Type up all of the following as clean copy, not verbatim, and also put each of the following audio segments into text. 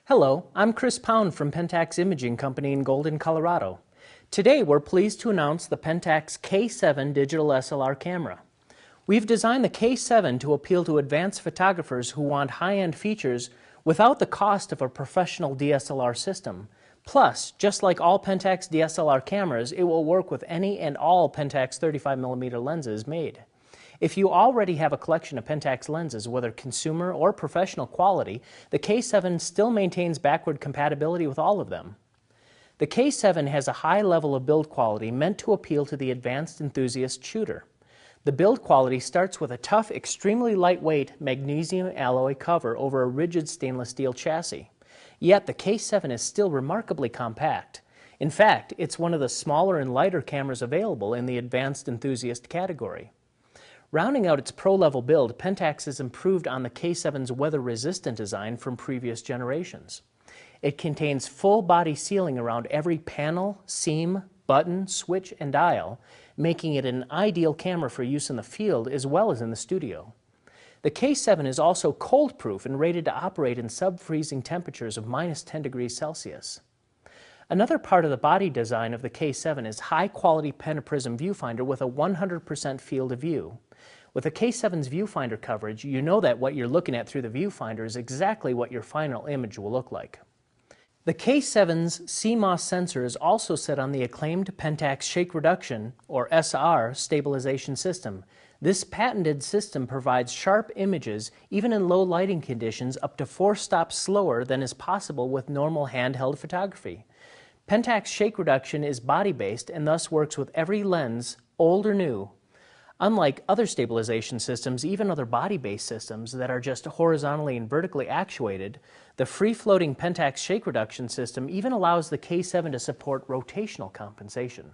Hello, I'm Chris Pound from PENTAX Imaging Company in Golden, Colorado. Today we're pleased to announce the PENTAX K-7 Digital SLR camera. We've designed the K-7 to appeal to advanced photographers who want high-end features without the cost of a professional DSLR system. Plus, just like all PENTAX DSLR cameras, it will work with any and all PENTAX 35mm lenses made. If you already have a collection of PENTAX lenses, whether consumer or professional quality, the K-7 still maintains backward compatibility with all of them. The K-7 has a high level of build quality meant to appeal to the advanced enthusiast shooter. The build quality starts with a tough, extremely lightweight magnesium alloy cover over a rigid stainless steel chassis. Yet the K-7 is still remarkably compact. In fact, it's one of the smaller and lighter cameras available in the advanced enthusiast category. Rounding out its pro-level build, PENTAX has improved on the K-7's weather-resistant design from previous generations. It contains full-body sealing around every panel, seam, button, switch, and dial, making it an ideal camera for use in the field as well as in the studio. The K-7 is also cold-proof and rated to operate in sub-freezing temperatures of -10 degrees Celsius. Another part of the body design of the K-7 is high-quality pentaprism viewfinder with a 100% field of view. With the K-7's viewfinder coverage, you know that what you're looking at through the viewfinder is exactly what your final image will look like. The K-7's CMOS sensor is also set on the acclaimed PENTAX Shake Reduction, or SR, stabilization system. This patented system provides sharp images even in low lighting conditions up to 4 stops slower than is possible with normal handheld photography. PENTAX Shake Reduction is body-based and thus works with every lens, old or new. Unlike other stabilization systems, even other body-based systems that are just horizontally and vertically actuated, the free-floating PENTAX Shake Reduction system even allows the K-7 to support rotational compensation.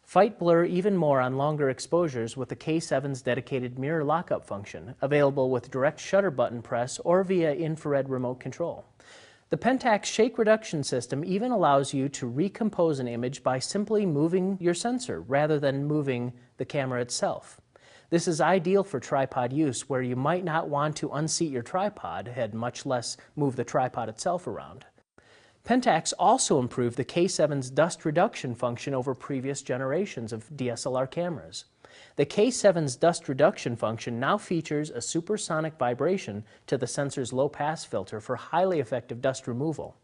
Fight blur even more on longer exposures with the K-7's dedicated mirror lockup function, available with direct shutter button press or via infrared remote control. The PENTAX Shake Reduction system even allows you to recompose an image by simply moving your sensor rather than moving the camera itself. This is ideal for tripod use where you might not want to unseat your tripod head, much less move the tripod itself around. PENTAX also improved the K-7's dust reduction function over previous generations of DSLR cameras. The K-7's dust reduction function now features a supersonic vibration to the sensor's low-pass filter for highly effective dust removal.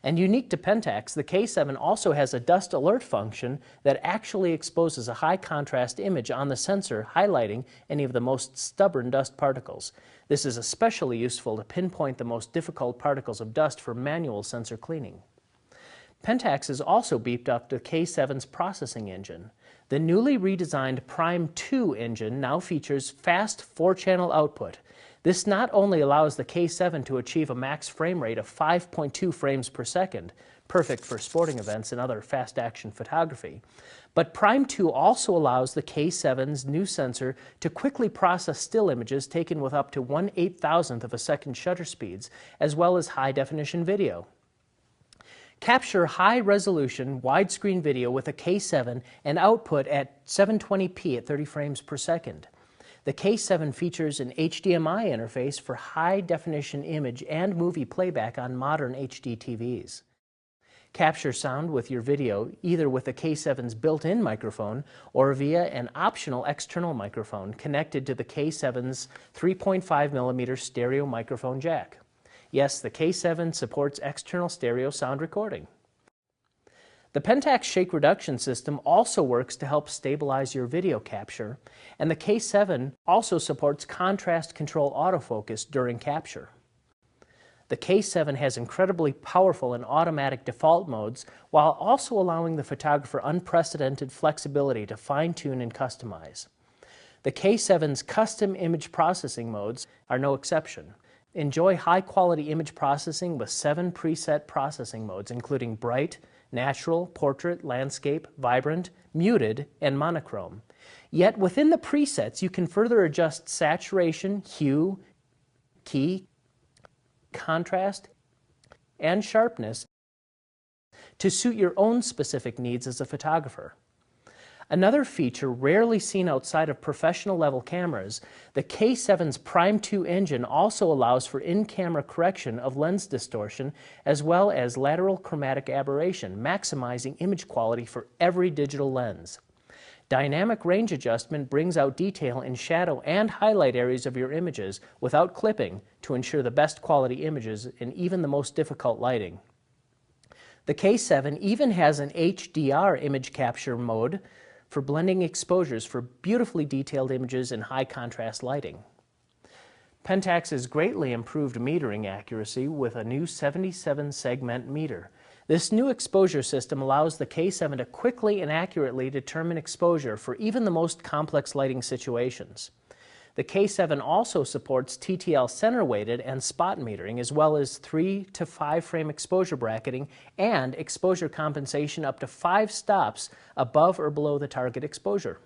And unique to PENTAX, the K-7 also has a dust alert function that actually exposes a high-contrast image on the sensor, highlighting any of the most stubborn dust particles. This is especially useful to pinpoint the most difficult particles of dust for manual sensor cleaning. PENTAX has also beefed up the K-7's processing engine. The newly redesigned Prime 2 engine now features fast 4-channel output. This not only allows the K-7 to achieve a max frame rate of 5.2 frames per second, perfect for sporting events and other fast-action photography, but Prime 2 also allows the K-7's new sensor to quickly process still images taken with up to 1/8,000th of a second shutter speeds, as well as high-definition video. Capture high-resolution, widescreen video with a K-7 and output at 720p at 30 frames per second. The K-7 features an HDMI interface for high-definition image and movie playback on modern HD TVs. Capture sound with your video either with the K-7's built-in microphone or via an optional external microphone connected to the K-7's 3.5mm stereo microphone jack. Yes, the K-7 supports external stereo sound recording. The PENTAX Shake Reduction system also works to help stabilize your video capture, and the K-7 also supports contrast control autofocus during capture. The K-7 has incredibly powerful and automatic default modes while also allowing the photographer unprecedented flexibility to fine-tune and customize. The K-7's custom image processing modes are no exception. Enjoy high-quality image processing with 7 preset processing modes, including bright, natural, portrait, landscape, vibrant, muted, and monochrome. Yet within the presets, you can further adjust saturation, hue, key, contrast, and sharpness to suit your own specific needs as a photographer. Another feature rarely seen outside of professional level cameras, the K7's Prime 2 engine also allows for in-camera correction of lens distortion as well as lateral chromatic aberration, maximizing image quality for every digital lens. Dynamic range adjustment brings out detail in shadow and highlight areas of your images without clipping to ensure the best quality images in even the most difficult lighting. The K7 even has an HDR image capture mode for blending exposures for beautifully detailed images in high contrast lighting. PENTAX has greatly improved metering accuracy with a new 77 segment meter. This new exposure system allows the K7 to quickly and accurately determine exposure for even the most complex lighting situations. The K7 also supports TTL center weighted and spot metering, as well as 3 to 5 frame exposure bracketing and exposure compensation up to 5 stops above or below the target exposure.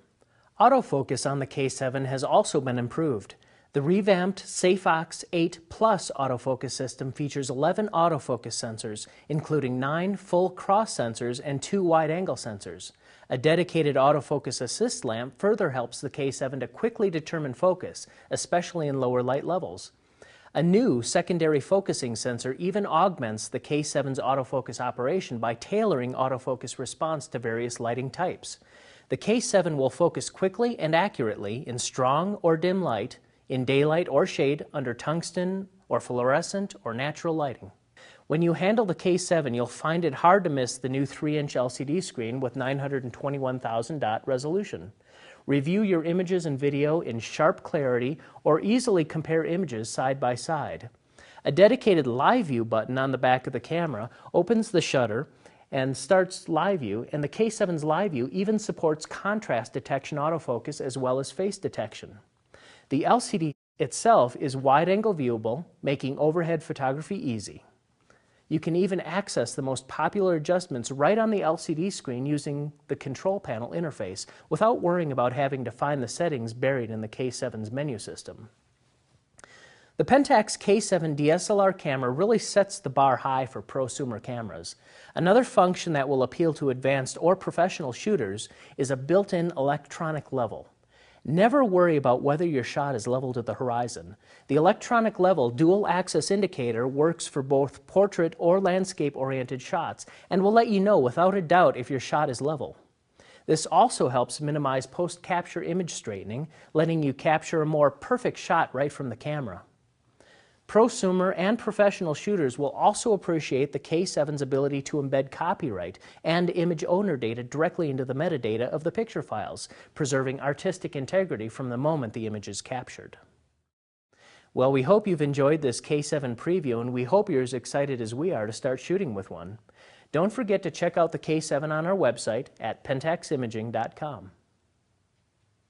Autofocus on the K7 has also been improved. The revamped SafeOx 8 Plus autofocus system features 11 autofocus sensors, including 9 full cross sensors and 2 wide-angle sensors. A dedicated autofocus assist lamp further helps the K7 to quickly determine focus, especially in lower light levels. A new secondary focusing sensor even augments the K7's autofocus operation by tailoring autofocus response to various lighting types. The K7 will focus quickly and accurately in strong or dim light, in daylight or shade, under tungsten or fluorescent or natural lighting. When you handle the K7, you'll find it hard to miss the new 3-inch LCD screen with 921,000 dot resolution. Review your images and video in sharp clarity or easily compare images side by side. A dedicated Live View button on the back of the camera opens the shutter and starts Live View, and the K7's Live View even supports contrast detection autofocus as well as face detection. The LCD itself is wide-angle viewable, making overhead photography easy. You can even access the most popular adjustments right on the LCD screen using the control panel interface without worrying about having to find the settings buried in the K7's menu system. The PENTAX K-7 DSLR camera really sets the bar high for prosumer cameras. Another function that will appeal to advanced or professional shooters is a built-in electronic level. Never worry about whether your shot is level to the horizon. The electronic level dual axis indicator works for both portrait or landscape-oriented shots and will let you know without a doubt if your shot is level. This also helps minimize post-capture image straightening, letting you capture a more perfect shot right from the camera. Prosumer and professional shooters will also appreciate the K7's ability to embed copyright and image owner data directly into the metadata of the picture files, preserving artistic integrity from the moment the image is captured. Well, we hope you've enjoyed this K7 preview, and we hope you're as excited as we are to start shooting with one. Don't forget to check out the K7 on our website at pentaximaging.com.